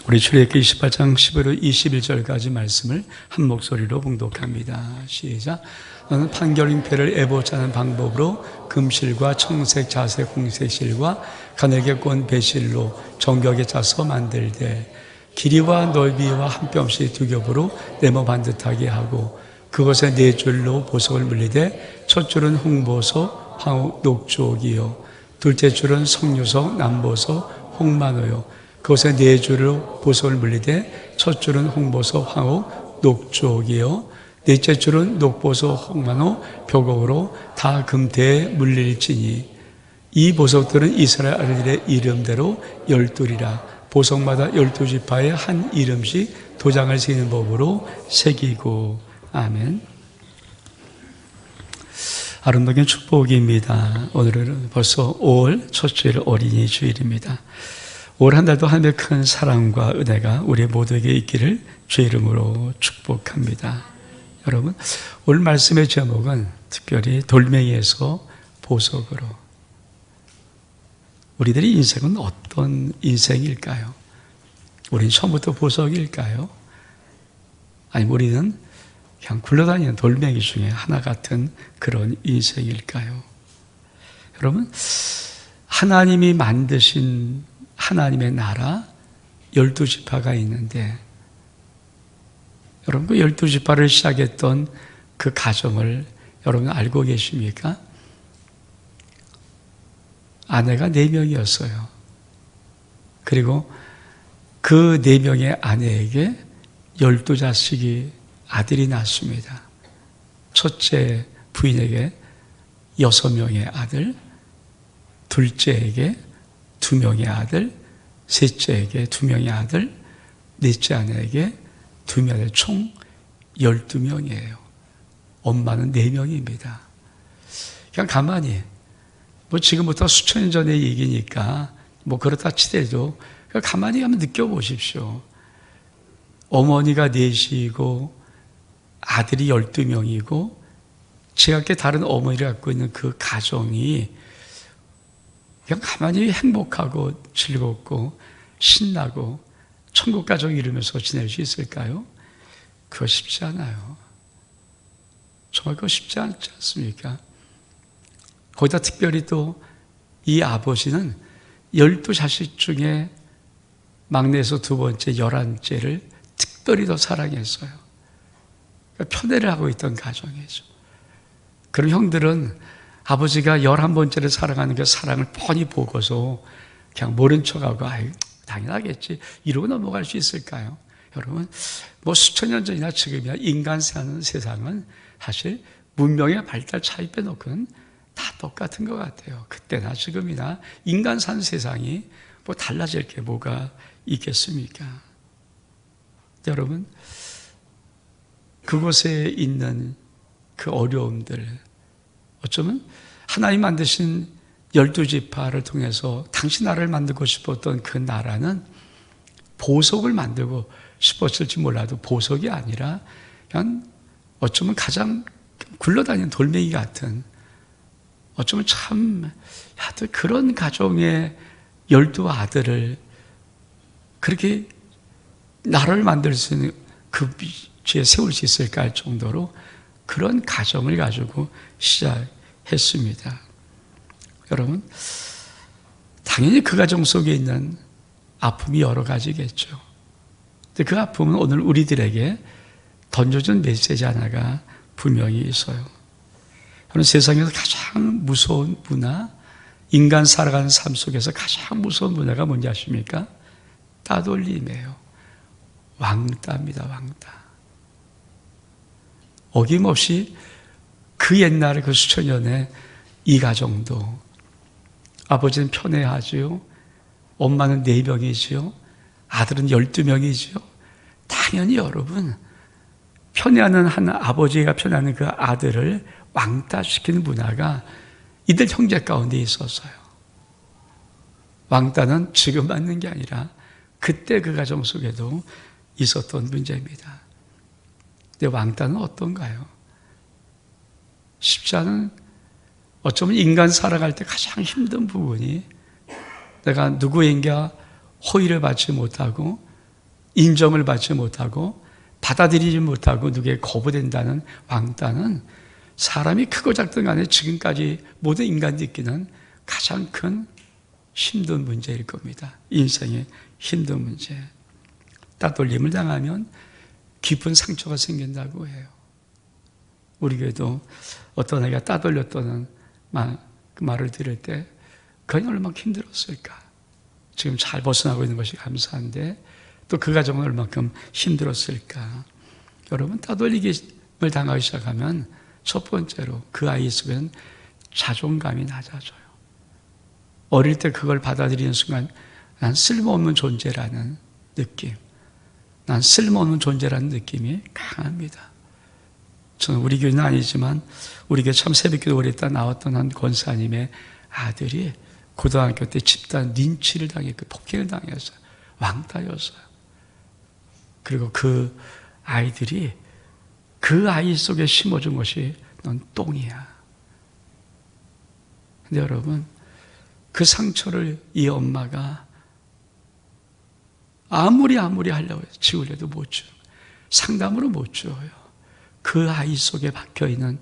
우리 출애굽기 28장 15절 21절까지 말씀을 한 목소리로 봉독합니다. 시작. 너는 판결잉패를 애보자는 방법으로 금실과 청색, 자색, 홍색실과 가늘게 꼰 배실로 정교하게 짜서 만들되 길이와 넓이와 한 뼘씩 두 겹으로 네모 반듯하게 하고 그것에 네 줄로 보석을 물리되 첫 줄은 홍보석, 황옥, 녹주옥이요 둘째 줄은 석류석, 남보석, 홍만호요 그것에 네 줄로 보석을 물리되 첫 줄은 홍보석, 황옥, 녹주옥이요 넷째 줄은 녹보석, 홍만호, 벽옥으로 다 금태에 물릴지니 이 보석들은 이스라엘 아들들의 이름대로 12이라 보석마다 12지파에 한 이름씩 도장을 새기는 법으로 새기고. 아멘. 아름다운 축복입니다. 오늘은 벌써 5월 첫 주일 어린이 주일입니다. 올 한 달도 하나님의 큰 사랑과 은혜가 우리 모두에게 있기를 주의 이름으로 축복합니다. 여러분, 오늘 말씀의 제목은 특별히 돌멩이에서 보석으로. 우리들의 인생은 어떤 인생일까요? 우리는 처음부터 보석일까요? 아니면 우리는 그냥 굴러다니는 돌멩이 중에 하나 같은 그런 인생일까요? 여러분, 하나님이 만드신 하나님의 나라 12지파가 있는데 여러분 그 12지파를 시작했던 그 가정을 여러분 알고 계십니까? 아내가 4명이었어요. 그리고 그 4명의 아내에게 12자식이 아들이 낳습니다. 첫째 부인에게 6명의 아들, 둘째에게 2명의 아들, 셋째에게 2명의 아들, 넷째 아내에게 2명의 아들, 총 12명이에요. 엄마는 4명입니다. 그냥 가만히 지금부터 수천 년 전의 얘기니까 그렇다 치더라도 가만히 한번 느껴보십시오. 어머니가 4이고 아들이 12명이고 제각기 다른 어머니를 갖고 있는 그 가정이 그냥 가만히 행복하고 즐겁고 신나고 천국 가정 이루면서 지낼 수 있을까요? 그거 쉽지 않아요. 정말 그거 쉽지 않지 않습니까? 거기다 특별히 또 이 아버지는 12자식 중에 막내에서 두 번째 11째를 특별히 더 사랑했어요. 그러니까 편애를 하고 있던 가정이죠. 그럼 형들은 아버지가 11번째를 사랑하는 그 사랑을 뻔히 보고서 그냥 모른 척하고 아유 당연하겠지 이러고 넘어갈 수 있을까요? 여러분 수천 년 전이나 지금이야 인간 사는 세상은 사실 문명의 발달 차이 빼놓고는 다 똑같은 것 같아요. 그때나 지금이나 인간 사는 세상이 달라질 게 뭐가 있겠습니까? 여러분 그곳에 있는 그 어려움들 어쩌면 하나님 만드신 12지파를 통해서 당신 나라를 만들고 싶었던 그 나라는 보석을 만들고 싶었을지 몰라도 보석이 아니라 그냥 어쩌면 가장 굴러다니는 돌멩이 같은 어쩌면 참 그런 가정의 12아들을 그렇게 나라를 만들 수 있는 그 위치에 세울 수 있을까 할 정도로 그런 가정을 가지고 시작했습니다. 여러분 당연히 그 가정 속에 있는 아픔이 여러 가지겠죠. 근데 그 아픔은 오늘 우리들에게 던져준 메시지 하나가 분명히 있어요. 저는 세상에서 가장 무서운 문화, 인간 살아가는 삶 속에서 가장 무서운 문화가 뭔지 아십니까? 따돌림이에요. 왕따입니다. 왕따. 어김없이 그 옛날에 그 수천 년에 이 가정도 아버지는 편애하지요. 엄마는 4명이지요. 아들은 12명이지요. 당연히 여러분 편애하는 한 아버지가 편애하는 그 아들을 왕따시키는 문화가 이들 형제 가운데 있었어요. 왕따는 지금 맞는 게 아니라 그때 그 가정 속에도 있었던 문제입니다. 근데 왕따는 어떤가요? 쉽지 않은 어쩌면 인간 살아갈 때 가장 힘든 부분이 내가 누구에게 호의를 받지 못하고 인정을 받지 못하고 받아들이지 못하고 누구에게 거부된다는 왕따는 사람이 크고 작든 간에 지금까지 모든 인간이 느끼는 가장 큰 힘든 문제일 겁니다. 인생의 힘든 문제. 따돌림을 당하면 깊은 상처가 생긴다고 해요. 우리 교회도 어떤 아이가 따돌렸다는 그 말을 들을 때 그게 얼마나 힘들었을까. 지금 잘 벗어나고 있는 것이 감사한데 또 그 가정은 얼마큼 힘들었을까. 여러분, 따돌림을 당하기 시작하면 첫 번째로 그 아이 속에는 자존감이 낮아져요. 어릴 때 그걸 받아들이는 순간 난 쓸모없는 존재라는 느낌, 난 쓸모없는 존재라는 느낌이 강합니다. 저는 우리 교회는 아니지만 우리 교회 참 새벽기도 오래 있다 나왔던 한 권사님의 아들이 고등학교 때 집단 린치를 당했고 폭행을 당했어요. 왕따였어요. 그리고 그 아이들이 그 아이 속에 심어준 것이 넌 똥이야. 근데 여러분, 그 상처를 이 엄마가 아무리 하려고 해서 지우려도 못 지워요. 상담으로 못 지워요. 그 아이 속에 박혀있는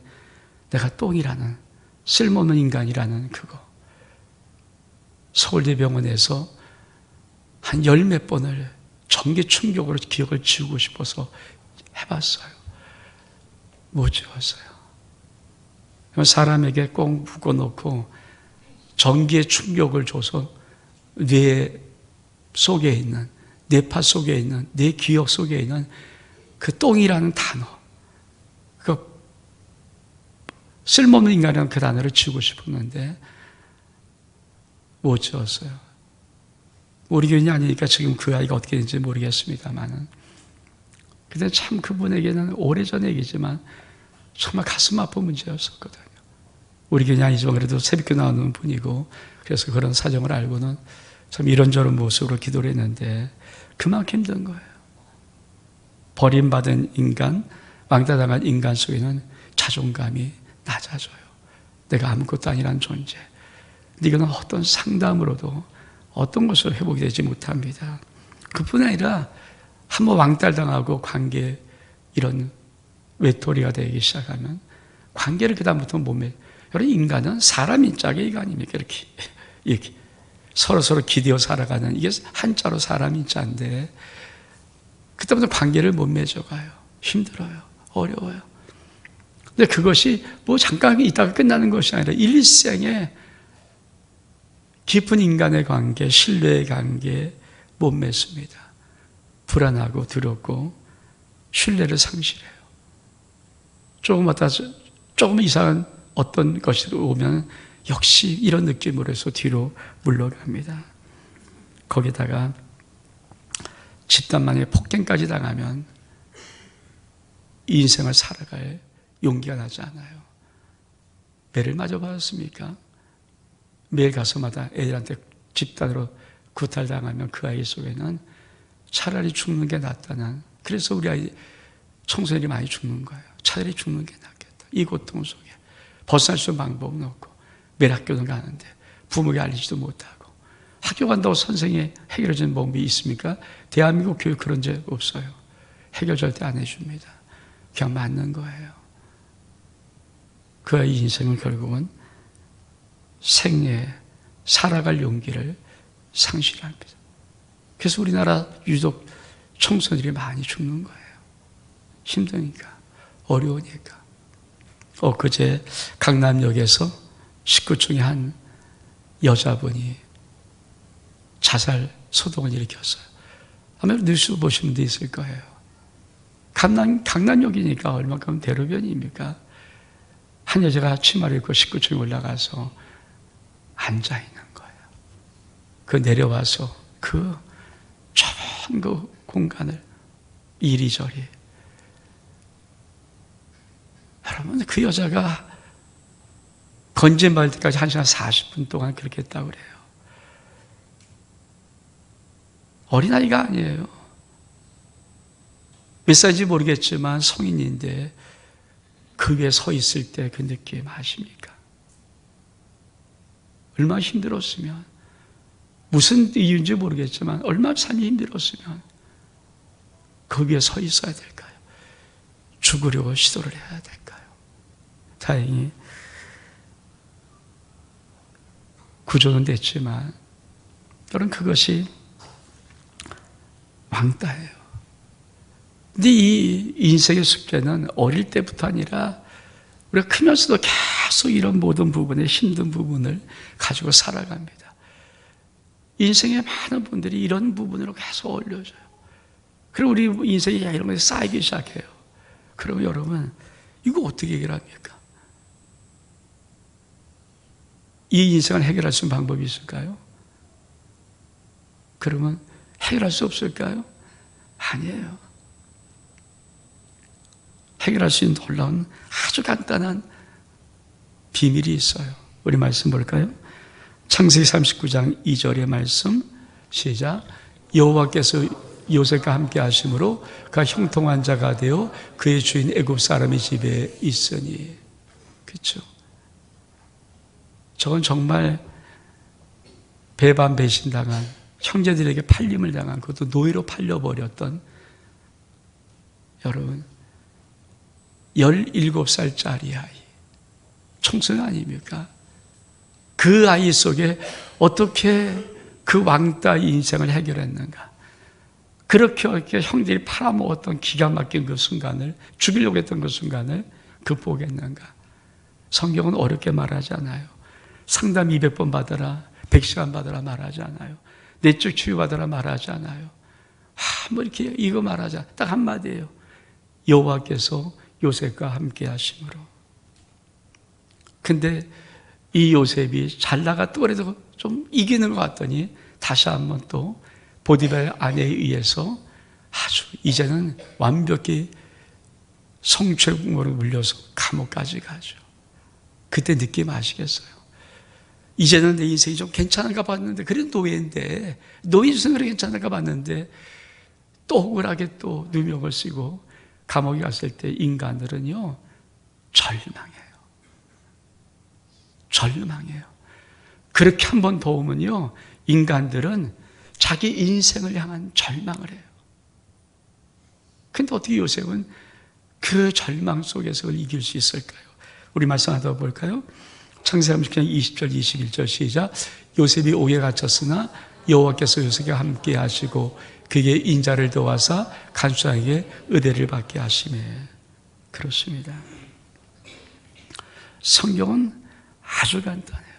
내가 똥이라는, 쓸모없는 인간이라는 그거. 서울대병원에서 한 10몇 번을 전기 충격으로 기억을 지우고 싶어서 해봤어요. 못 지웠어요. 사람에게 꼭 묶어놓고 전기의 충격을 줘서 뇌 속에 있는, 뇌파 속에 있는, 뇌 기억 속에 있는 그 똥이라는 단어, 그 쓸모없는 인간이라는 그 단어를 지우고 싶었는데 못 지웠어요. 우리 교인이 아니니까 지금 그 아이가 어떻게 되는지 모르겠습니다만은, 근데 참 그분에게는 오래전 얘기지만 정말 가슴 아픈 문제였었거든요. 우리 교인이 아니지만 그래도 새벽교 나오는 분이고, 그래서 그런 사정을 알고는 참 이런저런 모습으로 기도를 했는데 그만큼 힘든 거예요. 버림받은 인간, 왕따당한 인간 속에는 자존감이 낮아져요. 내가 아무것도 아니란 존재. 근데 이거는 어떤 상담으로도 어떤 것으로 회복이 되지 못합니다. 그뿐 아니라 한번 왕따당하고 관계 이런 외톨이가 되기 시작하면 관계를 그다음부터 몸에, 여러분 인간은 사람인 짝이 아닙니까? 이렇게 서로 기대어 살아가는, 이게 한자로 사람인 자인데 그때부터 관계를 못 맺어가요. 힘들어요. 어려워요. 근데 그것이 뭐 잠깐 있다가 끝나는 것이 아니라 일생에 깊은 인간의 관계, 신뢰의 관계 못 맺습니다. 불안하고 두렵고 신뢰를 상실해요. 조금 이상한 어떤 것이 오면 역시 이런 느낌으로 해서 뒤로 물러갑니다. 거기다가 집단만의 폭행까지 당하면 이 인생을 살아갈 용기가 나지 않아요. 매를 맞아봤습니까? 매일 가서마다 애들한테 집단으로 구탈당하면 그 아이 속에는 차라리 죽는 게 낫다는, 그래서 우리 아이 청소년이 많이 죽는 거예요. 차라리 죽는 게 낫겠다. 이 고통 속에 벗어날 수 있는 방법은 없고, 매일 학교는 가는데 부모에게 알리지도 못하고, 학교 간다고 선생이 해결해 주는 방법이 있습니까? 대한민국 교육 그런 적 없어요. 해결 절대 안 해줍니다. 그냥 맞는 거예요. 그 아이 인생은 결국은 생애 살아갈 용기를 상실합니다. 그래서 우리나라 유독 청소년들이 많이 죽는 거예요. 힘드니까, 어려우니까. 엊그제 강남역에서 19층의 한 여자분이 자살 소동을 일으켰어요. 아마 뉴스 보신 분도 있을 거예요. 강남역이니까 얼마큼 대로변입니까? 한 여자가 치마를 입고 19층에 올라가서 앉아있는 거예요. 내려와서 좁은 그 공간을 이리저리. 여러분, 그 여자가 건진받을 때까지 1시간 40분 동안 그렇게 했다고 그래요. 어린아이가 아니에요. 몇 살인지 모르겠지만 성인인데 그 위에 서 있을 때 그 느낌 아십니까? 얼마나 힘들었으면, 무슨 이유인지 모르겠지만 얼마나 삶이 힘들었으면 거기에 서 있어야 될까요? 죽으려고 시도를 해야 될까요? 다행히 구조는 됐지만 여러분, 그것이 왕따예요. 근데 이 인생의 숙제는 어릴 때부터 아니라 우리가 크면서도 계속 이런 모든 부분에 힘든 부분을 가지고 살아갑니다. 인생의 많은 분들이 이런 부분으로 계속 어울려져요. 그리고 우리 인생이 이런 것이 쌓이기 시작해요. 그러면 여러분, 이거 어떻게 해결합니까? 이 인생을 해결할 수 있는 방법이 있을까요? 그러면 해결할 수 없을까요? 아니에요. 해결할 수 있는 놀라운 아주 간단한 비밀이 있어요. 우리 말씀 볼까요? 창세기 39장 2절의 말씀, 시작. 여호와께서 요셉과 함께 하심으로 그가 형통한 자가 되어 그의 주인 애굽 사람의 집에 있으니. 그렇죠? 저건 정말 배반 배신당한, 형제들에게 팔림을 당한, 그것도 노예로 팔려버렸던, 여러분 17살짜리 아이, 청소년 아닙니까? 그 아이 속에 어떻게 그 왕따 인생을 해결했는가? 그렇게 형들이 팔아먹었던 기가 막힌 그 순간을, 죽이려고 했던 그 순간을 극복했는가? 성경은 어렵게 말하지 않아요. 상담 200번 받아라, 100시간 받아라 말하지 않아요. 내적 치유받아라 말하지 않아요. 뭐 이렇게 이거 말하자. 딱 한마디예요. 여호와께서 요셉과 함께 하심으로. 근데 이 요셉이 잘 나갔다고 그래서 좀 이기는 것 같더니 다시 한번 또 보디발 아내에 의해서 아주 이제는 완벽히 성추행으로 물려서 감옥까지 가죠. 그때 느낌 아시겠어요? 이제는 내 인생이 좀 괜찮은가 봤는데, 그래 노예인데, 노예 인생은 그래 괜찮은가 봤는데 또 억울하게 또 누명을 쓰고 감옥에 갔을 때 인간들은요 절망해요. 절망해요. 그렇게 한 번 더 오면요 인간들은 자기 인생을 향한 절망을 해요. 근데 어떻게 요셉은 그 절망 속에서 이길 수 있을까요? 우리 말씀 하다 볼까요? 창세기 30장 20절 21절 시작. 요셉이 옥에 갇혔으나 여호와께서 요셉과 함께 하시고 그에게 인자를 도와서 간수에게 의대를 받게 하시매. 그렇습니다. 성경은 아주 간단해요.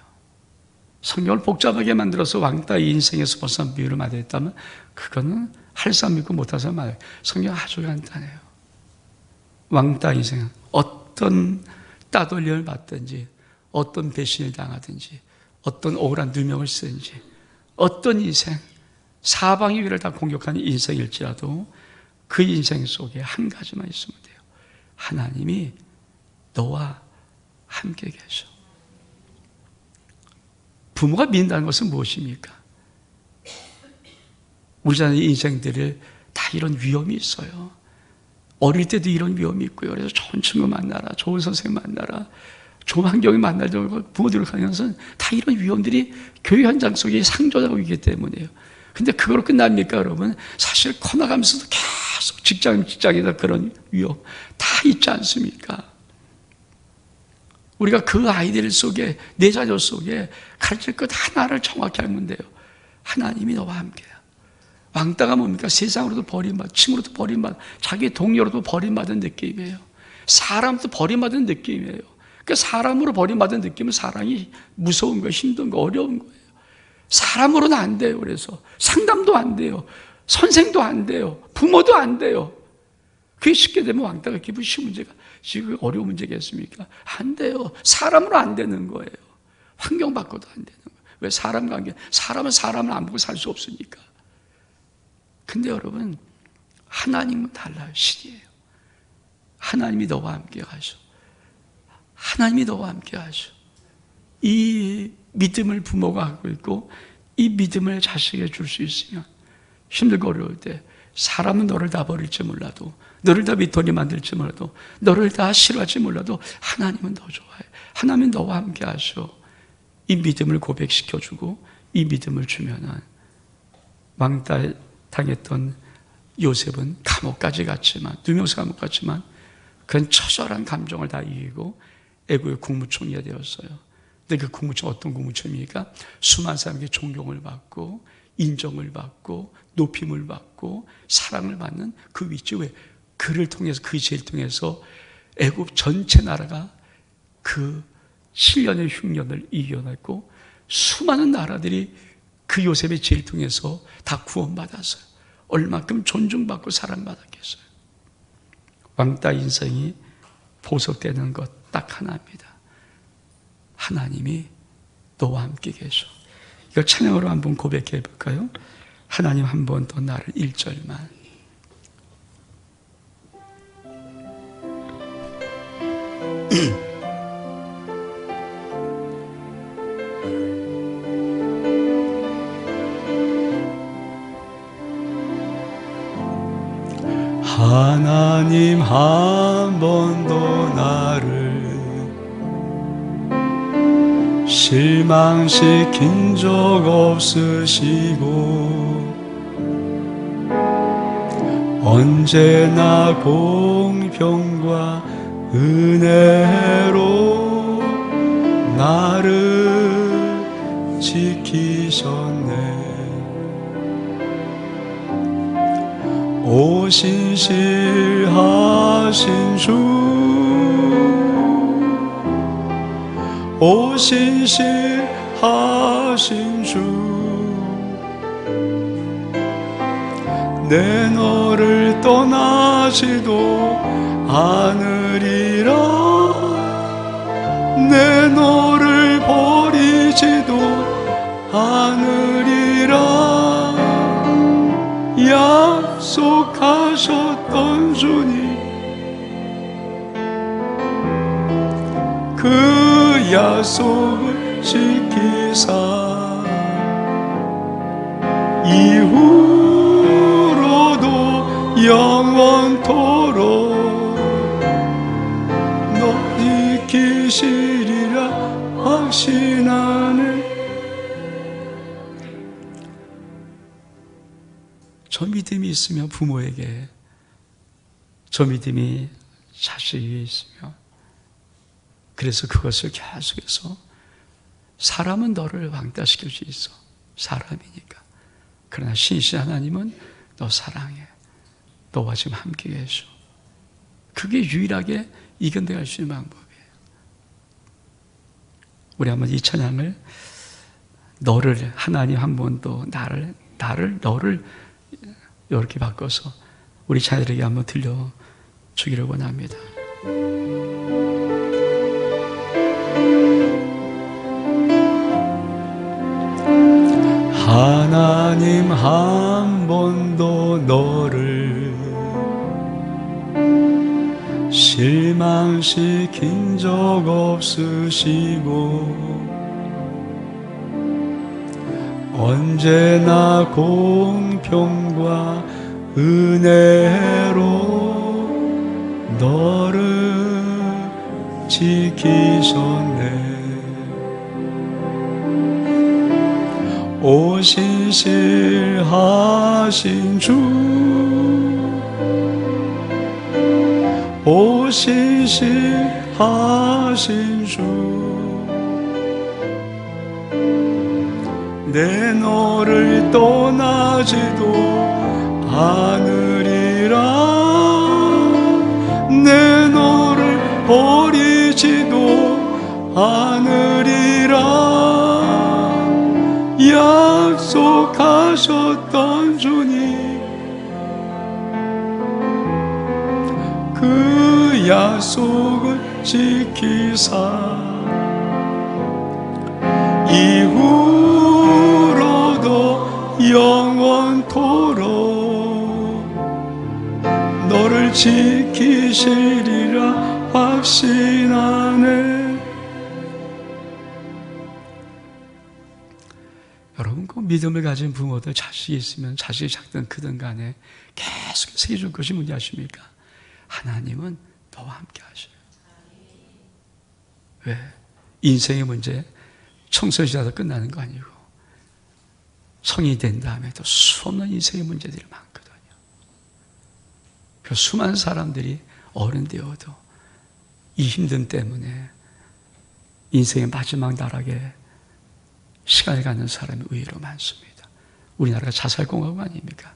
성경을 복잡하게 만들어서 왕따 인생에서 벗어난 비유를 만들었다면 그거는 할 사람 있고 못할 사람 말이에요. 성경은 아주 간단해요. 왕따 인생은 어떤 따돌림을 받든지, 어떤 배신을 당하든지, 어떤 억울한 누명을 쓰든지, 어떤 인생, 사방의 위를 다 공격하는 인생일지라도 그 인생 속에 한 가지만 있으면 돼요. 하나님이 너와 함께 계셔. 부모가 믿는다는 것은 무엇입니까? 우리 자녀의 인생들을 다 이런 위험이 있어요. 어릴 때도 이런 위험이 있고요. 그래서 좋은 친구 만나라, 좋은 선생님 만나라, 좋은 환경에 만나려고 부모들을 가면서 다 이런 위험들이 교육 현장 속에 상존하고 있기 때문이에요. 근데 그걸로 끝납니까, 여러분? 사실 커나가면서도 계속 직장이다 그런 위험 다 있지 않습니까? 우리가 그 아이들 속에, 내 자녀 속에 가르칠 것 하나를 정확히 알면 돼요. 하나님이 너와 함께야. 왕따가 뭡니까? 세상으로도 버림받고, 친구로도 버림받고, 자기 동료로도 버림받은 느낌이에요. 사람도 버림받은 느낌이에요. 그러니까 사람으로 버림받은 느낌은 사랑이 무서운 거, 힘든 거, 어려운 거예요. 사람으로는 안 돼요. 그래서 상담도 안 돼요. 선생도 안 돼요. 부모도 안 돼요. 그게 쉽게 되면 왕따가 기분 쉬운 문제가, 지금 어려운 문제겠습니까? 안 돼요. 사람으로 안 되는 거예요. 환경 바꿔도 안 되는 거예요. 왜? 사람 관계, 사람은 사람을 안 보고 살 수 없으니까. 근데 여러분, 하나님은 달라요. 신이에요. 하나님이 너와 함께 가셔. 하나님이 너와 함께 하셔. 이 믿음을 부모가 갖고 있고 이 믿음을 자식에게 줄 수 있으면 힘들고 어려울 때 사람은 너를 다 버릴지 몰라도, 너를 다 미토리 만들지 몰라도, 너를 다 싫어할지 몰라도 하나님은 너 좋아해. 하나님은 너와 함께 하셔. 이 믿음을 고백시켜주고 이 믿음을 주면은 왕따 당했던 요셉은 감옥까지 갔지만, 누명서 감옥 갔지만 그런 처절한 감정을 다 이기고 애국의 국무총리가 되었어요. 근데 그 국무총 어떤 국무총리입니까? 수많은 사람에게 존경을 받고 인정을 받고 높임을 받고 사랑을 받는 그 위치. 왜? 그를 통해서, 그 지혜를 통해서 애국 전체 나라가 그 7년의 흉년을 이겨냈고 수많은 나라들이 그 요셉의 지혜를 통해서 다 구원받았어요. 얼마큼 존중받고 사랑받았겠어요. 왕따 인생이 보석되는 것 딱 하나입니다. 하나님이 너와 함께 계셔. 이거 찬양으로 한번 고백해 볼까요? 하나님 한 번 더 나를 1절만. 하나님 한 번 더 나를 실망시킨 적 없으시고 언제나 공평과 은혜로 나를 지키셨네. 오신실하신 주, 오신실하신 주, 내 너를 떠나지도 않으리라. 내 너를 버리지도 않으리라. 약속하셨던 주님, 그 약속을 지키사 이후로도 영원토록 너 지키시리라 확신하네. 저 믿음이 있으면 부모에게, 저 믿음이 자식에게 있으면, 그래서 그것을 계속해서, 사람은 너를 왕따시킬 수 있어, 사람이니까. 그러나 신신 하나님은 너 사랑해, 너와 지금 함께 계셔. 그게 유일하게 이겨내갈 수 있는 방법이에요. 우리 한번 이 찬양을, 너를, 하나님 한 번도 너를 이렇게 바꿔서 우리 자녀들에게 한번 들려주기를 원합니다. 하나님 한 번도 너를 실망시킨 적 없으시고 언제나 공평과 은혜로 너를 지키셨네. 오신실하신 주, 오신실하신 주, 내 너를 떠나지도 않으리라. 내 너를 버리지도 않으리라. 약속하셨던 주님, 그 약속을 지키사 이후로도 영원토록 너를 지키시리라 확신하네. 여러분, 그 믿음을 가진 부모들, 자식이 있으면 자식이 작든 크든 간에 계속해서 해줄 것이 뭔지 아십니까? 하나님은 너와 함께 하셔요. 왜? 인생의 문제 청소년시라도 끝나는 거 아니고 성인이 된 다음에도 수없는 인생의 문제들이 많거든요. 그 수많은 사람들이 어른 되어도 이 힘듦 때문에 인생의 마지막 나락에 시간을 갖는 사람이 의외로 많습니다. 우리나라가 자살공화국 아닙니까?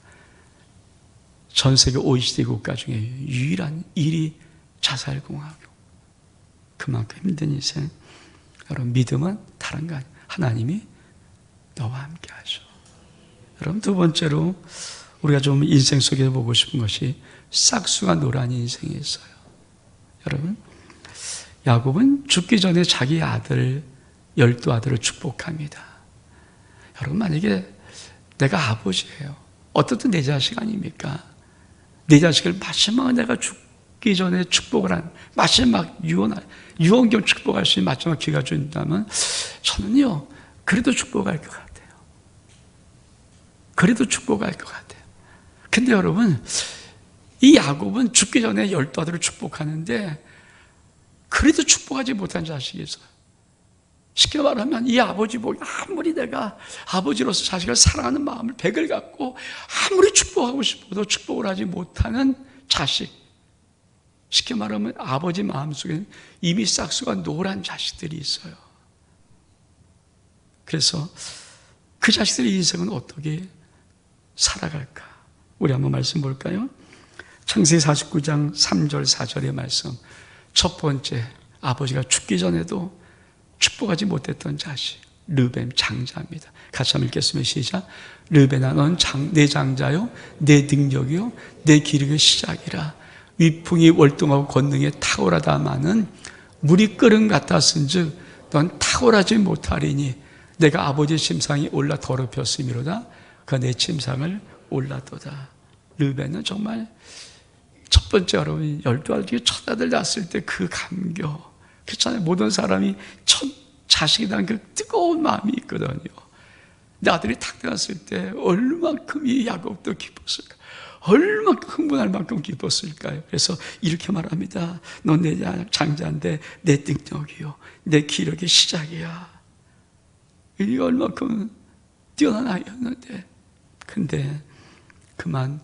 전 세계 OECD 국가 중에 유일한 1위 자살공화국. 그만큼 힘든 인생. 여러분, 믿음은 다른 거 아니에요. 하나님이 너와 함께 하셔. 여러분, 두 번째로 우리가 좀 인생 속에서 보고 싶은 것이 싹수가 노란 인생이 있어요. 여러분, 야곱은 죽기 전에 자기 아들 12아들을 축복합니다. 여러분, 만약에 내가 아버지예요. 어떻든 내 자식 아닙니까? 내 자식을 마지막에 내가 죽기 전에 축복을 한 마지막 유언경 축복할 수 있는 마지막 기회가 준다면 저는요, 그래도 축복할 것 같아요. 그래도 축복할 것 같아요. 근데 여러분, 이 야곱은 죽기 전에 12아들을 축복하는데 그래도 축복하지 못한 자식이 있어요. 쉽게 말하면 이 아버지 보기, 아무리 내가 아버지로서 자식을 사랑하는 마음을 100을 갖고 아무리 축복하고 싶어도 축복을 하지 못하는 자식. 쉽게 말하면 아버지 마음속에는 이미 싹수가 노란 자식들이 있어요. 그래서 그 자식들의 인생은 어떻게 살아갈까? 우리 한번 말씀 볼까요? 창세기 49장 3절 4절의 말씀. 첫 번째, 아버지가 죽기 전에도 축복하지 못했던 자식 르벤 장자입니다. 같이 한번 읽겠습니다. 시작. 르벤아, 넌 내 장자요, 내 능력이요, 내 기력의 시작이라. 위풍이 월등하고 권능에 탁월하다마는 물이 끓음 같았은즉 넌 탁월하지 못하리니 내가 아버지의 침상이 올라 더럽혔음이로다. 그 내 침상을 올라도다. 르벤은 정말 첫 번째, 여러분, 12아들 중에 첫 아들 낳았을 때 그 감격, 그렇잖아요. 모든 사람이 첫 자식에 대한 그 뜨거운 마음이 있거든요. 내 아들이 탁 태어났을 때 얼마큼 이 야곱도 기뻤을까? 얼마큼 흥분할 만큼 기뻤을까요? 그래서 이렇게 말합니다. 넌 내 장자인데 내 능력이요, 내 기력의 시작이야. 이게 얼마큼 뛰어난 아이였는데, 근데 그만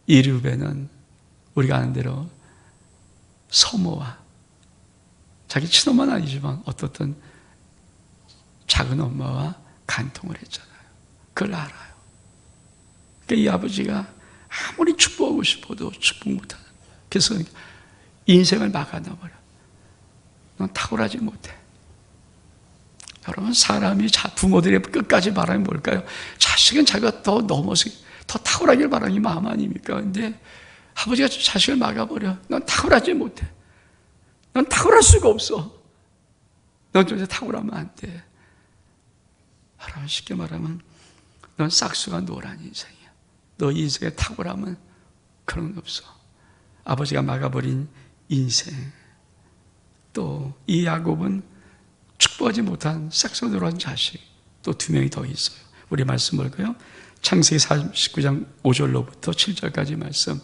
이 르벤은 우리가 아는 대로 서모와 자기 친엄마는 아니지만 어떻든 작은 엄마와 간통을 했잖아요. 그걸 알아요. 그러니까 이 아버지가 아무리 축복하고 싶어도 축복 못하는 거예요. 그래서 인생을 막아놔버려. 넌 탁월하지 못해. 여러분, 사람이 부모들의 끝까지 바람이 뭘까요? 자식은 자기가 더 넘어서 더 탁월하길 바라는 마음 아닙니까? 근데 아버지가 자식을 막아버려. 넌 탁월하지 못해. 넌 탁월할 수가 없어. 넌 절대 탁월하면 안 돼. 여러분, 쉽게 말하면 넌 싹수가 노란 인생이야. 너 인생에 탁월하면 그런 거 없어. 아버지가 막아버린 인생. 또 이 야곱은 축복하지 못한 싹수가 노란 자식 또 2명이 더 있어요. 우리 말씀 볼까요? 창세기 49장 5절로부터 7절까지 말씀.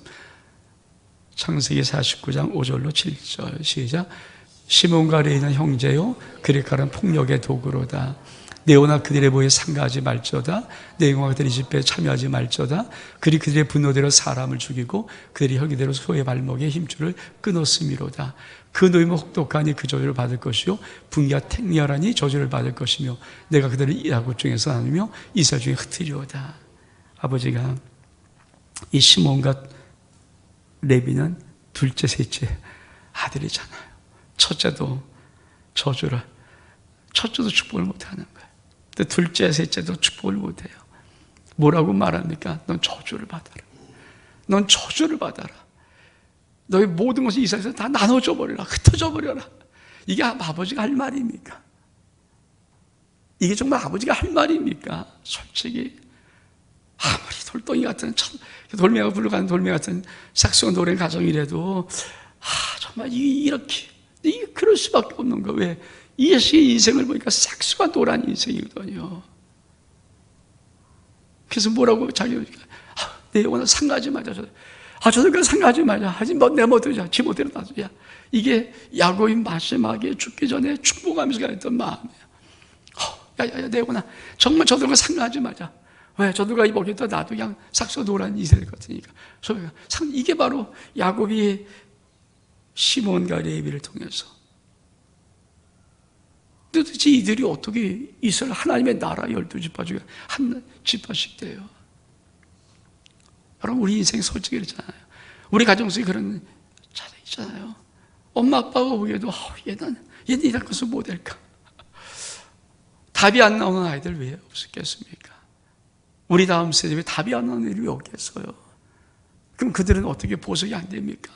창세기 49장 5절로 7절 시작. 시몬과 레이는 형제요, 그레카는 폭력의 도구로다. 네오나 그들의 보에 상가하지 말저다. 네오나 그들의 집회에 참여하지 말저다. 그리 그들의 분노대로 사람을 죽이고 그들이 혈기대로 소의 발목에 힘줄을 끊었음이로다. 그 노임은 혹독하니 그 저주를 받을 것이요, 분기가 택렬하니 저주를 받을 것이며 내가 그들을 야곱 중에서 나누며 이스라엘 중에 흩으리오다. 아버지가 이 시몬과 레비는 둘째, 셋째 아들이잖아요. 첫째도 축복을 못하는 거예요. 근데 둘째, 셋째도 축복을 못해요. 뭐라고 말합니까? 넌 저주를 받아라. 넌 저주를 받아라. 너의 모든 것을 이스라엘에서 다 나눠줘 버려라. 흩어져 버려라. 이게 아버지가 할 말입니까? 이게 정말 아버지가 할 말입니까? 솔직히 아무리 돌덩이 같은 돌멩이가 굴러가는 돌멩이 같은 싹수가 노랜 가정이라도 정말 이렇게 그럴 수밖에 없는 거. 왜? 이 자식의 인생을 보니까 싹수가 노란 인생이거든요. 그래서 뭐라고 자기가 내 영혼을 상가하지 말자. 저들과 상가하지 말자. 하지 내 못하자. 지 못대로 놔두자. 이게 야곱이 마지막에 죽기 전에 축복하면서 가했던 마음이에요. 야, 내 영혼아, 정말 저들과 상가하지 말자. 왜? 저들과 먹였다 나도 그냥 싹서 노란 이스라엘 같으니까. 이게 바로 야곱이 시몬과 레위를 통해서 도대체 이들이 어떻게 이스라엘 하나님의 나라 12지파 중에 한 지파씩 돼요? 여러분, 우리 인생 솔직히 그렇잖아요. 우리 가정 속에 그런 자들 있잖아요. 엄마 아빠가 보기에도 얘는 이런 것을 못할까? 답이 안 나오는 아이들 왜 없었겠습니까? 우리 다음 세대에 답이 안 나오는 일이 왜 없겠어요? 그럼 그들은 어떻게 보석이 안 됩니까?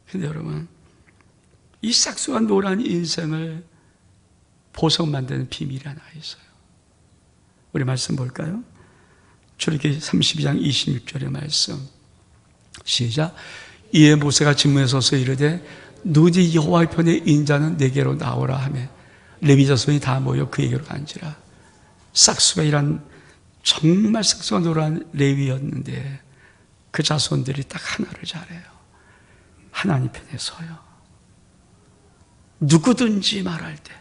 근데 여러분, 이 싹수한 노란 인생을 보석 만드는 비밀이 하나 있어요. 우리 말씀 볼까요? 출애굽기 32장 26절의 말씀. 시작. 이에 모세가 진문에 서서 이르되 누지 여호와의 편에 인자는 내게로 나오라 하며 레위 자손이 다 모여 그에게로 간지라. 싹수가 일한 정말 싹수가 노란 레위였는데 그 자손들이 딱 하나를 잘해요. 하나님 편에 서요. 누구든지 말할 때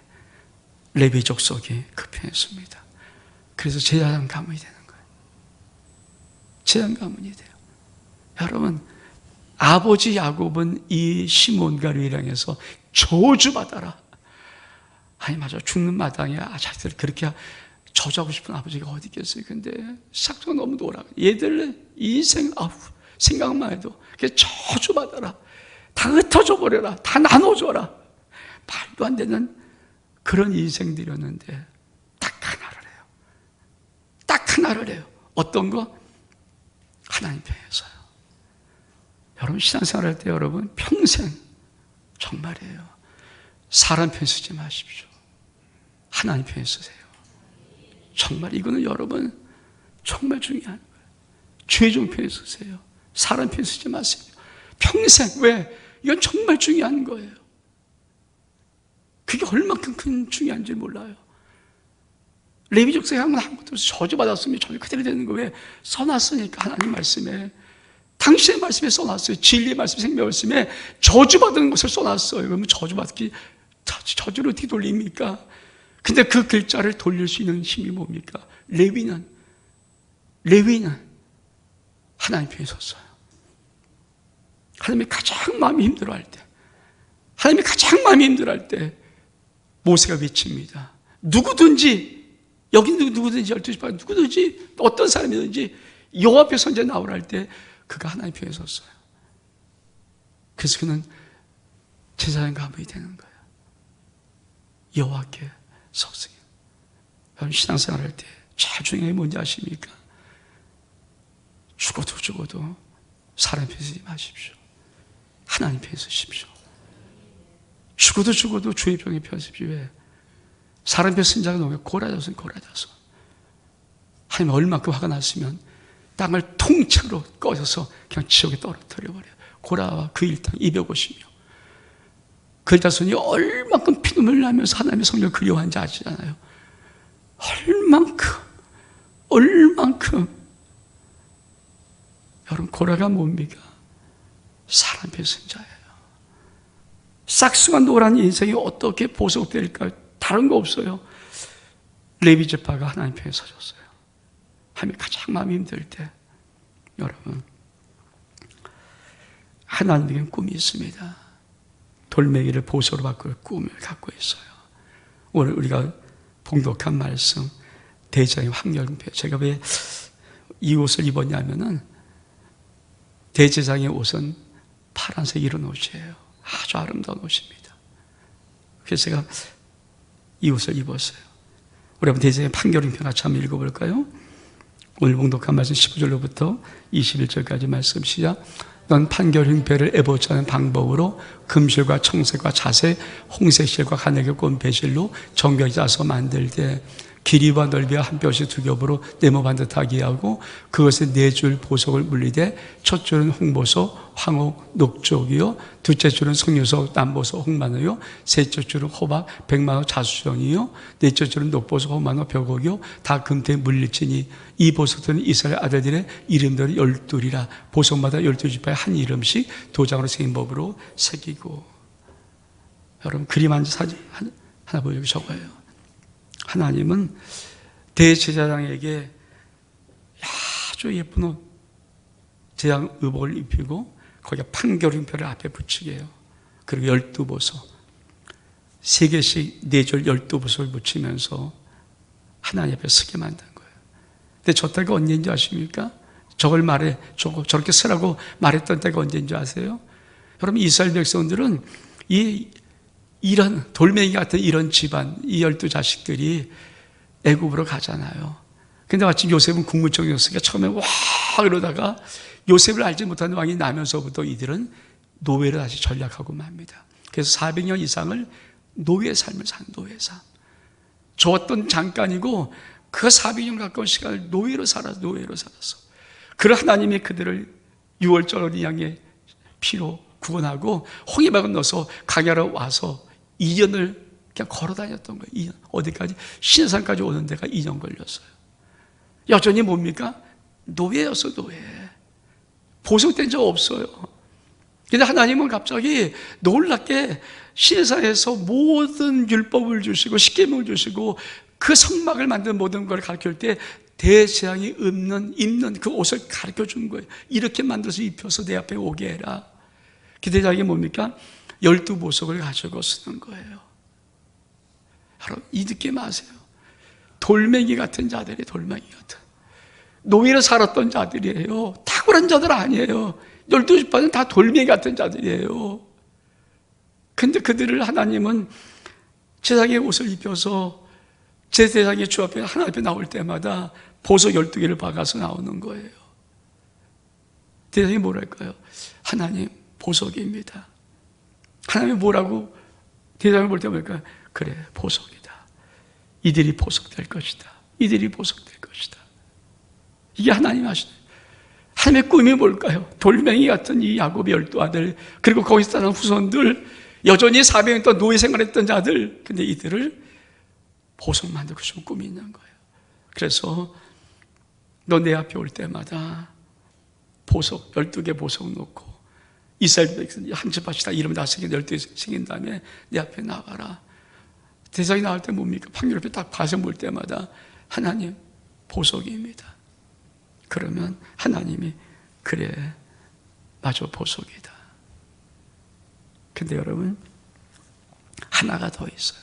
레위 족속이 그 편에 섭니다. 그래서 제사장 가문이 되는 거예요. 제사장 가문이 돼요. 여러분, 아버지 야곱은 이 시몬과 레위를 향해서 저주받아라. 아니 맞아, 죽는 마당에 자식들 그렇게 저주하고 싶은 아버지가 어디 있겠어요. 근데 싹수가 너무 놀아. 얘들 인생 생각만 해도 저주받아라. 다 흩어져 버려라. 다 나눠줘라. 말도 안 되는 그런 인생들이었는데 딱 하나를 해요. 딱 하나를 해요. 어떤 거? 하나님 편에서요. 여러분, 신앙생활 할 때 여러분 평생 정말이에요. 사람 편 쓰지 마십시오. 하나님 편에 쓰세요. 정말 이거는 여러분 정말 중요한 거예요. 죄종 편에 쓰세요. 사람 편에 쓰지 마세요. 평생. 왜? 이건 정말 중요한 거예요. 그게 얼만큼 큰 중요한지 몰라요. 레위 족속에 아무것도 저주받았으면 저주 그대로 되는 거예요. 왜? 써놨으니까 하나님 말씀에. 당신의 말씀에 써놨어요. 진리의 말씀, 생명의 말씀에 저주받은 것을 써놨어요. 그러면 저주를 어떻게 돌립니까? 근데 그 글자를 돌릴 수 있는 힘이 뭡니까? 레위는 하나님 편에 섰어요. 하나님이 가장 마음이 힘들어할 때, 하나님이 가장 마음이 힘들어할 때 모세가 외칩니다. 누구든지, 여기 누구든지 12지파 누구든지 어떤 사람이든지 여호와 앞에 선제 나오라 할 때 그가 하나님 편에 섰어요. 그래서 그는 제사장 가문이 되는 거예요. 여호와께 섰어요. 여러분, 신앙생활 할 때 제일 중요한 게 뭔지 아십니까? 죽어도 사람 편에 서지 마십시오. 하나님 편에 서십시오. 죽어도 주의 병에 편에 서십시오. 왜? 사람 편에 쓴 자가 너무 고라자손. 하나님 얼마큼 화가 났으면 땅을 통째로 꺼져서 그냥 지옥에 떨어뜨려버려요. 고라와 그 일당 250명. 그 자손이 얼만큼 피눈물 나면서 하나님의 성령을 그리워한지 아시잖아요. 얼만큼. 여러분, 고라가 뭡니까? 사람 편에 쓴 자예요. 싹수가 노란 인생이 어떻게 보석될까요? 다른 거 없어요. 레위 지파가 하나님 편에 서줬어요. 하나님이 가장 마음이 힘들 때, 여러분, 하나님에겐 꿈이 있습니다. 돌멩이를 보석으로 바꿀 꿈을 갖고 있어요. 오늘 우리가 봉독한 말씀, 대제사장의 황열병. 제가 왜 이 옷을 입었냐면은 대제사장의 옷은 파란색 이런 옷이에요. 아주 아름다운 옷입니다. 그래서 제가 이 옷을 입었어요. 우리 한번 대제사장의 판결인편 같이 한번 읽어볼까요? 오늘 봉독한 말씀 15절로부터 21절까지 말씀 시작. 넌 판결흉배를 애보지 않은 방법으로 금실과 청색과 자색, 홍색실과 가늘게 꼰 배실로 정결히 짜서 만들 때 길이와 넓이와 한 뼘씩 두 겹으로 네모 반듯하게 하고 그것에 네 줄 보석을 물리되 첫 줄은 홍보석, 황옥, 녹족이요 둘째 줄은 석류석, 남보석, 홍마노요 셋째 줄은 호박, 백마노, 자수정이요 넷째 줄은 녹보석, 호마노, 벽옥이요 다 금태에 물릴지니 이 보석들은 이스라엘 아들들의 이름들은 12이라 보석마다 12지파의 한 이름씩 도장으로 새긴 법으로 새기고. 여러분, 그림 한 사진 하나 보여주기 적어요. 하나님은 대제사장에게 아주 예쁜 옷, 제장 의복을 입히고 거기에 판결임표를 앞에 붙이게 해요. 그리고 12보석, 3개씩 4절 12보석을 붙이면서 하나님 앞에 서게 만든 거예요. 근데 저 때가 언제인지 아십니까? 저렇게 쓰라고 말했던 때가 언제인지 아세요? 여러분, 이스라엘 백성들은 이런 돌멩이 같은 이런 집안, 이 12자식들이 애굽으로 가잖아요. 근데 마침 요셉은 국무총리였으니까 처음에 와 이러다가 요셉을 알지 못하는 왕이 나면서부터 이들은 노예로 다시 전락하고 맙니다. 그래서 400년 이상을 노예 삶을 산 노예 삶. 좋았던 잠깐이고 그 400년 가까운 시간을 노예로 살았어. 그런 하나님이 그들을 6월절 어린 양의 피로 구원하고 홍해바다에 넣어서 강야로 와서 2년을 그냥 걸어 다녔던 거예요. 2년. 어디까지? 신산까지 오는 데가 2년 걸렸어요. 여전히 뭡니까? 노예였어, 노예. 보석된 적 없어요. 근데 하나님은 갑자기 놀랍게 신사에서 모든 율법을 주시고 십계명을 주시고 그 성막을 만든 모든 걸 가르칠 때 대제사장이 입는 그 옷을 가르쳐 준 거예요. 이렇게 만들어서 입혀서 내 앞에 오게 해라. 그 대제사장이 뭡니까? 12보석을 가지고 쓰는 거예요. 여러분, 이 느낌 아세요? 돌멩이 같은 자들이 돌멩이 같은 노예로 살았던 자들이에요. 탁월한 자들 아니에요. 12지파는 다 돌멩이 같은 자들이에요. 근데 그들을 하나님은 제사장의 옷을 입혀서 제사장의 주 앞에 하나님 앞에 나올 때마다 보석 12개를 박아서 나오는 거예요. 대장이 뭐랄까요? 하나님 보석입니다. 하나님이 뭐라고 대장을 볼 때 뭘까요? 그래, 보석이다. 이들이 보석될 것이다. 이들이 보석될 것이다. 이게 하나님 하시는 하나님의 꿈이 뭘까요? 돌멩이 같은 이 야곱의 12아들, 그리고 거기서 따는 후손들, 여전히 400년 동안 노예 생활했던 자들, 근데 이들을 보석 만들고 싶은 꿈이 있는 거예요. 그래서 너 내 앞에 올 때마다 보석 12개 보석 놓고 이스라엘 백성 한 집밭이 다 이름 다 새긴 12개 새긴 다음에 내 앞에 나와라. 대상이 나올 때 뭡니까? 판결 앞에 딱 봐서 볼 때마다 하나님 보석입니다. 그러면 하나님이 그래, 맞아, 보석이다. 근데 여러분, 하나가 더 있어요.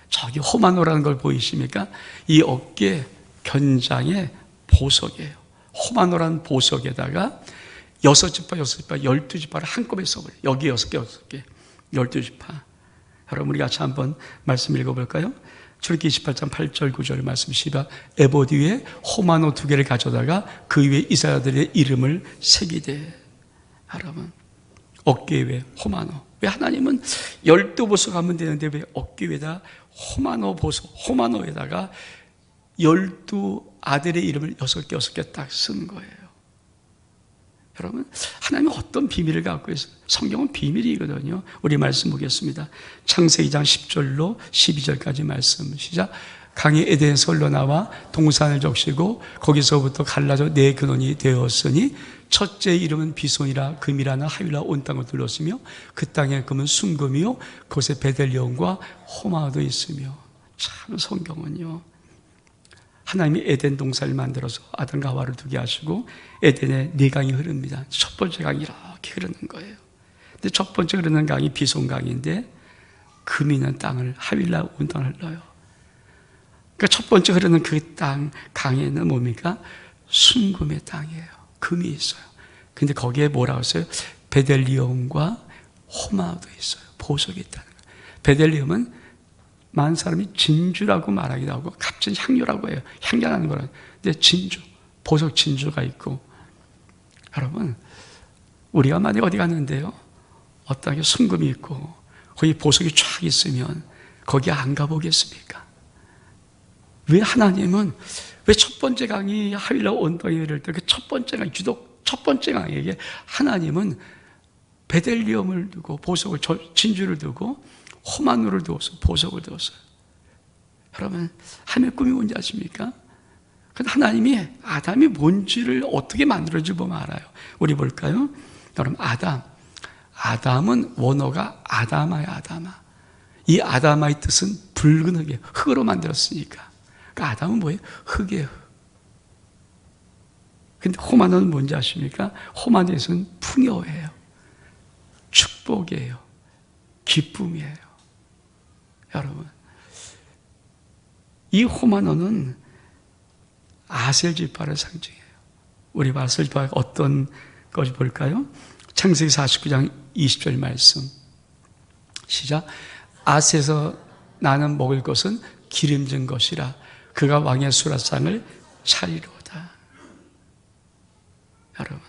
저기 호마노라는 걸 보이십니까? 이 어깨 견장의 보석이에요. 호마노라는 보석에다가 6지파, 12지파를 한꺼번에 써버려요. 여기 6개, 12지파. 여러분, 우리 같이 한번 말씀 읽어볼까요? 출애굽기 28장 8절 9절 말씀 시작. 에봇 위에 호마노 2개를 가져다가 그 위에 이스라엘들의 이름을 새기되. 여러분, 어깨 위에 호마노. 왜 하나님은 12보석 하면 되는데 왜 어깨 위에다 호마노 보석, 호마노에다가 12아들의 이름을 6개 딱 쓴 거예요. 여러분, 하나님은 어떤 비밀을 갖고 있어요? 성경은 비밀이거든요. 우리 말씀 보겠습니다. 창세기 2장 10절로 12절까지 말씀 시작. 강이 에덴에서 흘러나와 동산을 적시고 거기서부터 갈라져 네 근원이 되었으니 첫째 이름은 비손이라 금이라는 하윌라 온 땅을 둘렀으며 그 땅의 금은 순금이요 그곳에 베델리온과 호마도 있으며. 참, 성경은요, 하나님이 에덴 동산을 만들어서 아담과 하와를 두게 하시고 에덴에 4강이 흐릅니다. 첫 번째 강이 이렇게 흐르는 거예요. 근데 첫 번째 흐르는 강이 비손강인데 금이 있는 땅을, 하윌라 온 땅을 흘러요. 그러니까 첫 번째 흐르는 그 땅, 강에는 뭡니까? 순금의 땅이에요. 금이 있어요. 근데 거기에 뭐라고 했어요? 베델리움과 호마도 있어요. 보석이 있다는 거예요. 베델리움은 많은 사람이 진주라고 말하기도 하고 값진 향료라고 해요. 향기나는 거라. 근데 진주, 보석 진주가 있고. 여러분, 우리가 만약에 어디 갔는데요, 어떤 게 순금이 있고 거기 보석이 쫙 있으면 거기 안 가보겠습니까? 왜 하나님은 왜 첫 번째 강이 하윌라 온당에 이럴 때 그 첫 번째 강, 유독 첫 번째 강에게 하나님은 베델리움을 두고 보석을, 진주를 두고 호마노를 두어서 보석을 두었어요. 여러분, 하나님의 꿈이 뭔지 아십니까? 근데 하나님이 아담이 뭔지를 어떻게 만들어지 보면 알아요. 우리 볼까요? 여러분, 아담은 원어가 아다마야, 아다마. 이 아다마의 뜻은 붉은 흙이에요. 흙으로 만들었으니까. 그러니까 아담은 뭐예요? 흙이에요. 근데 호마노는 뭔지 아십니까? 호마노에서는 풍요예요. 축복이에요. 기쁨이에요. 여러분, 이 호마노는 아셀 지파를 상징해요. 우리 아셀 지파가 어떤 것이 볼까요? 창세기 49장 20절 말씀 시작. 아셀에서 나는 먹을 것은 기름진 것이라 그가 왕의 수라상을 차리로다. 여러분,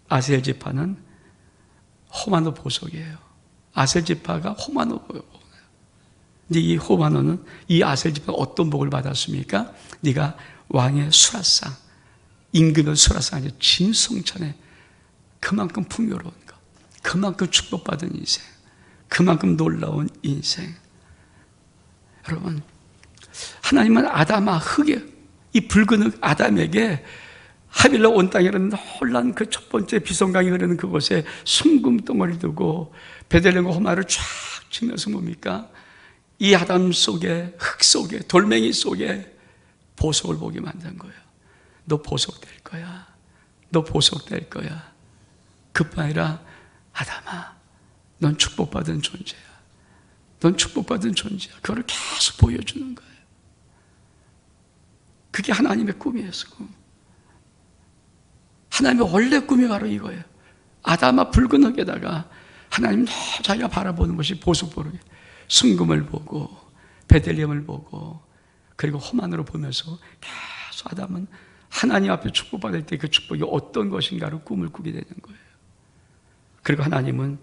아셀 지파는 호마노 보석이에요. 아셀 지파가 호마노 보석. 근데 이 호마노는 이 아셀 지파가 어떤 복을 받았습니까? 네가 왕의 수라상, 임금의 수라상, 진성찬에 그만큼 풍요로운 것, 그만큼 축복받은 인생, 그만큼 놀라운 인생. 여러분, 하나님은 아담아 흙에, 이 붉은 흙 아담에게 하빌로 온 땅에 흐르는 혼란 그 첫 번째 비성강이 흐르는 그곳에 순금 덩어리 두고 베들레헴과 호마를 쫙 치면서 뭡니까? 이 아담 속에, 흙 속에, 돌멩이 속에 보석을 보게 만든 거예요. 너 보석될 거야. 너 보석될 거야. 그뿐 아니라 아담아, 넌 축복받은 존재야. 넌 축복받은 존재야. 그거를 계속 보여주는 거예요. 그게 하나님의 꿈이었어. 하나님의 원래 꿈이 바로 이거예요. 아담아 붉은 흙에다가 하나님 자기가 바라보는 것이 보석 보르게 순금을 보고 베들레헴을 보고 그리고 호만으로 보면서 계속 아담은 하나님 앞에 축복받을 때 그 축복이 어떤 것인가를 꿈을 꾸게 되는 거예요. 그리고 하나님은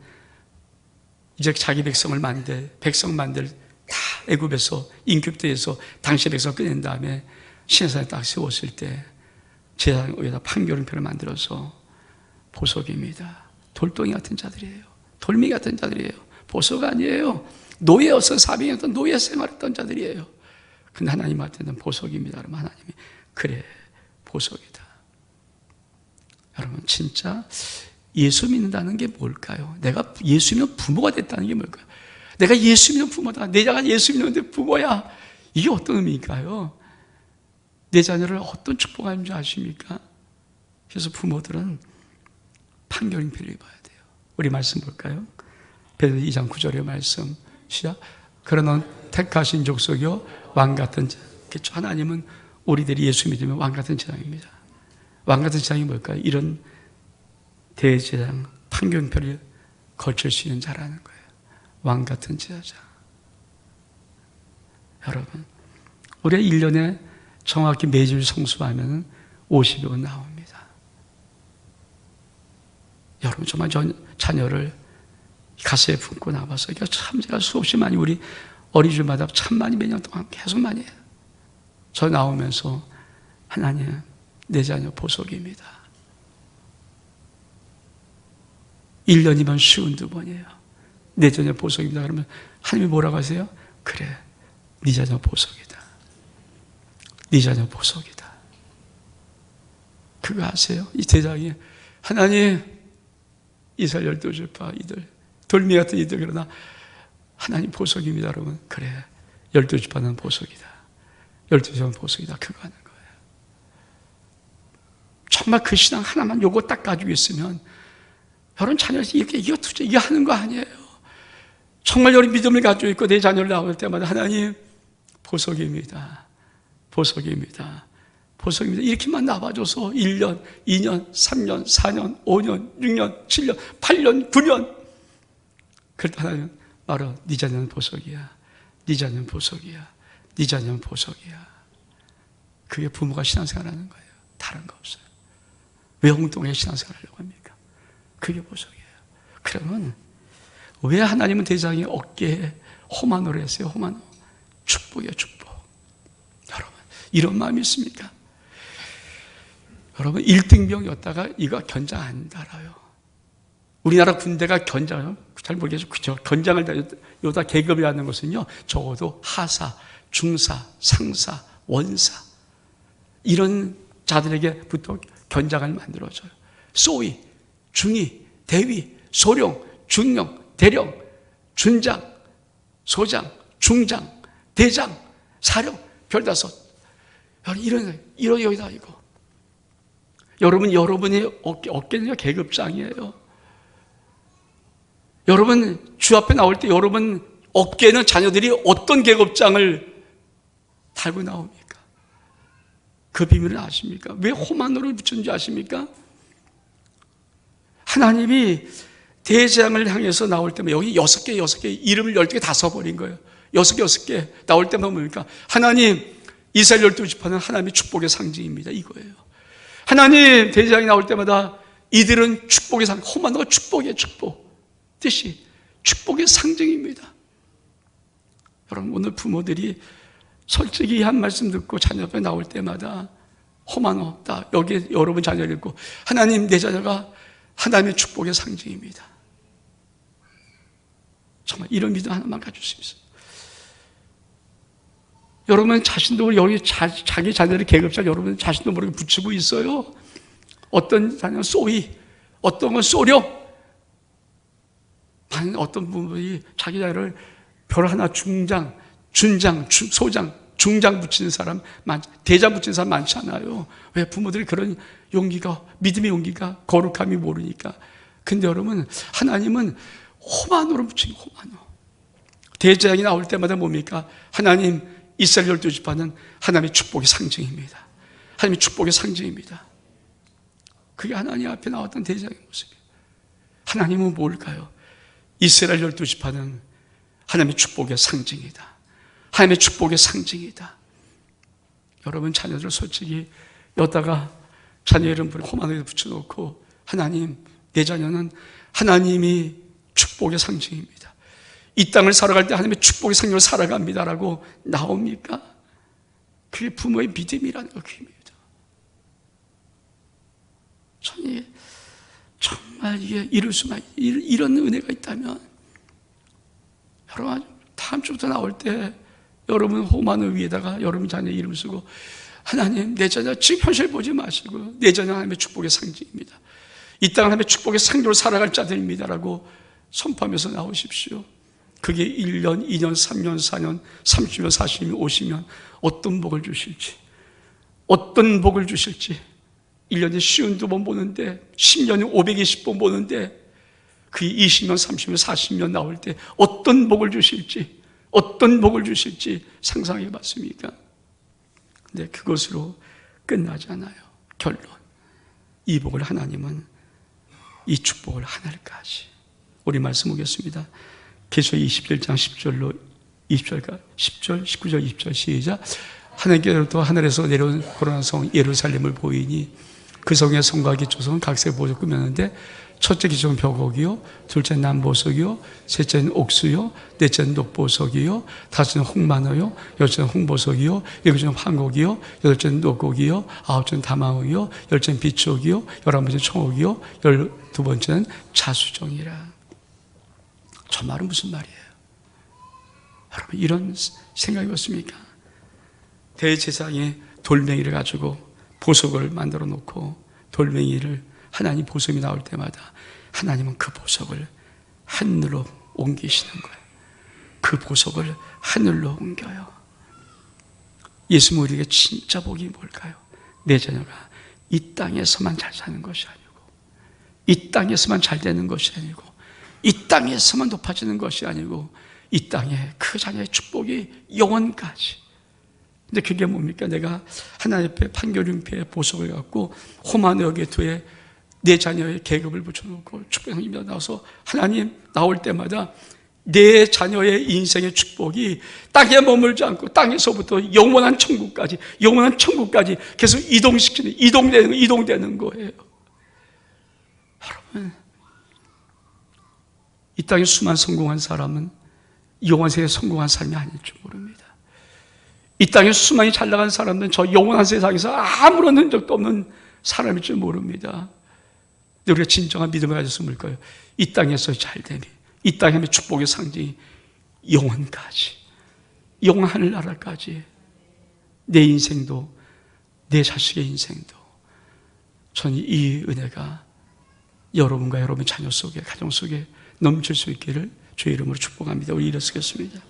이제 자기 백성 만들 다 애굽에서 인격대에서 당시 백성을 꺼낸 다음에 시내산에 딱 세웠을 때 제사장 위에다 판결은표를 만들어서 보석입니다. 돌덩이 같은 자들이에요. 돌멩이 같은 자들이에요. 보석 아니에요. 노예여서 400년 노예 생활했던 자들이에요. 근데 하나님한테는 보석입니다. 그러면 하나님이 그래 보석이다. 여러분 진짜 예수 믿는다는 게 뭘까요? 내가 예수 믿는 부모가 됐다는 게 뭘까요? 내가 예수 믿는 부모다. 내 자가 예수 믿는데 부모야. 이게 어떤 의미일까요? 내 자녀를 어떤 축복하는 줄 아십니까? 그래서 부모들은 판결인표를 입어야 돼요. 우리 말씀 볼까요? 베드로 2장 9절의 말씀 시작. 그러나 택하신 족속이요 왕 같은 자. 그렇죠. 하나님은 우리들이 예수 믿으면 왕 같은 제사장입니다. 왕 같은 제사장이 뭘까요? 이런 대제사장 판결인표를 거칠 수 있는 자라는 거예요. 왕 같은 제사장. 여러분, 우리가 1년에 정확히 매주 성수하면 50여 나옵니다. 여러분 정말 자녀를 가슴에 품고 나와서 참 제가 수없이 많이 우리 어린이집마다 참 많이 매년 동안 계속 많이 해요. 저 나오면서 하나님 내 자녀 보석입니다. 1년이면 52번이에요. 내 자녀 보석입니다. 그러면 하나님이 뭐라고 하세요? 그래 네 자녀 보석이다. 네 자녀 보석이다. 그거 아세요? 이 대장이 하나님 이스라엘 12지파 이들 돌미 같은 이들 그러나 하나님 보석입니다. 여러분 그래 12지파는 보석이다. 12지파는 보석이다. 그거 하는 거예요. 정말 그 신앙 하나만 요거 딱 가지고 있으면 여러분 자녀에서 이게 하는 거 아니에요. 정말 여러분 믿음을 가지고 있고 내 자녀를 낳을 때마다 하나님 보석입니다. 보석입니다. 보석입니다. 이렇게만 나와줘서 1년, 2년, 3년, 4년, 5년, 6년, 7년, 8년, 9년 그럴 하나님 바로 네 자녀는 보석이야. 네 자녀는 보석이야. 네 자녀는 보석이야. 그게 부모가 신앙생활하는 거예요. 다른 거 없어요. 왜 엉뚱하게 신앙생활하려고 합니까? 그게 보석이에요. 그러면 왜 하나님은 대장의 어깨에 호마노를 했어요? 호마노. 축복이에요. 축복. 여러분 이런 마음이 있습니까? 여러분 1등병이었다가 이거 견장 안 달아요. 우리나라 군대가 견장을 잘 모르겠어요. 그죠? 견장을 요다 계급이 하는 것은요 적어도 하사, 중사, 상사, 원사 이런 자들에게부터 견장을 만들어줘요. 소위, 중위, 대위, 소령, 중령, 대령, 준장, 소장, 중장, 대장, 사령, 별다섯 이런 여기다 이거. 여러분의 어깨는요 계급장이에요. 여러분 주 앞에 나올 때 여러분 어깨는 자녀들이 어떤 계급장을 달고 나옵니까? 그 비밀을 아십니까? 왜 홈안으로 붙였는지 아십니까? 하나님이 대재앙을 향해서 나올 때면 여기 6개 이름을 12개 다 써버린 거예요. 6개 나올 때마다 뭡니까? 하나님 이스라엘 12지파는 하나님의 축복의 상징입니다. 이거예요. 하나님 대재앙이 나올 때마다 이들은 축복의 상징, 홈안으가 축복이에요. 축복 뜻이 축복의 상징입니다. 여러분 오늘 부모들이 솔직히 한 말씀 듣고 자녀 앞에 나올 때마다 홈안어 딱 여기 여러분 자녀를 읽고 하나님 내 자녀가 하나님의 축복의 상징입니다. 정말 이런 믿음 하나만 가질 수 있어요. 여러분 자신도 여기 자기 자녀를 계급장 여러분 자신도 모르게 붙이고 있어요. 어떤 자녀는 쏘이, 어떤 건 쏘려. 어떤 부분이 자기 자녀를 별 하나 중장, 준장, 소장, 중장 붙이는 사람, 대장 붙이는 사람 많지 않아요. 왜? 부모들이 그런 용기가, 믿음의 용기가, 거룩함이 모르니까. 근데 여러분, 하나님은 홈안으로 붙인 홈안으로. 대재앙이 나올 때마다 뭡니까? 하나님, 이스라엘 12지파는 하나님의 축복의 상징입니다. 하나님의 축복의 상징입니다. 그게 하나님 앞에 나왔던 대재앙의 모습이에요. 하나님은 뭘까요? 이스라엘 12지파는 하나님의 축복의 상징이다. 하나님의 축복의 상징이다. 여러분 자녀들 솔직히 여다가 자녀 이름을 홈안에 붙여놓고 하나님 내 자녀는 하나님이 축복의 상징입니다. 이 땅을 살아갈 때 하나님의 축복의 상징으로 살아갑니다라고 나옵니까? 그게 부모의 믿음이라는 것입니다. 저는 정말 이게 이룰 수만 이런 은혜가 있다면 여러분 다음 주부터 나올 때 여러분 홈안을 위에다가 여러분 자녀 이름 쓰고 하나님 내 자녀 지금 현실 보지 마시고 내 자녀 하나님의 축복의 상징입니다. 이 땅 하나님의 축복의 상징으로 살아갈 자들입니다라고 선포하면서 나오십시오. 그게 1년, 2년, 3년, 4년, 30년, 40년, 50년 어떤 복을 주실지 1년에 쉬운 2번 보는데 10년에 520번 보는데 그게 20년, 30년, 40년 나올 때 어떤 복을 주실지 상상해 봤습니까? 근데 그것으로 끝나지 않아요. 결론. 이 복을 하나님은 이 축복을 하늘까지. 우리 말씀 보겠습니다. 계시록 21장 10절로 20절, 10절, 19절, 20절 시작. 하나님께로부터 하늘에서 내려온 거룩한 성 예루살렘을 보이니 그 성의 성곽이 조성은 각색 보석 꾸몄는데 첫째 기초는 벽옥이요, 둘째는 남보석이요, 셋째는 옥수요, 넷째는 녹보석이요, 다섯째는 홍만호요, 여섯째는 홍보석이요, 일곱째는 황옥이요, 여덟째는 녹옥이요, 아홉째는 다마옥이요, 열째는 비촉이요, 11번째는 청옥이요, 12번째는 자수정이라. 저 말은 무슨 말이에요? 여러분 이런 생각이 없습니까? 대제사장이 돌멩이를 가지고 보석을 만들어 놓고 돌멩이를 하나님 보석이 나올 때마다 하나님은 그 보석을 하늘로 옮기시는 거예요. 그 보석을 하늘로 옮겨요. 예수님 우리에게 진짜 복이 뭘까요? 내 자녀가 이 땅에서만 잘 사는 것이 아니고 이 땅에서만 잘 되는 것이 아니고 이 땅에서만 높아지는 것이 아니고 이 땅에 그 자녀의 축복이 영원까지. 근데 그게 뭡니까? 내가 하나님 앞에 판결ün패의 보석을 갖고 홈안에 여기에 두에 내 자녀의 계급을 붙여놓고 축복입니다 나와서 하나님 나올 때마다 내 자녀의 인생의 축복이 땅에 머물지 않고 땅에서부터 영원한 천국까지 계속 이동되는 거예요. 여러분 이 땅에 수만 성공한 사람은 영원 세계에 성공한 삶이 아닐 줄 모릅니다. 이 땅에 수많이 잘 나간 사람들은 저 영원한 세상에서 아무런 흔적도 없는 사람일 줄 모릅니다. 근데 우리가 진정한 믿음을 가졌으면 뭘까요? 이 땅에서의 잘됨이, 이 땅의 축복의 상징이 영원까지, 영원 하늘나라까지 내 인생도 내 자식의 인생도 저는 이 은혜가 여러분과 여러분 자녀 속에 가정 속에 넘칠 수 있기를 주의 이름으로 축복합니다. 우리 일어서겠습니다.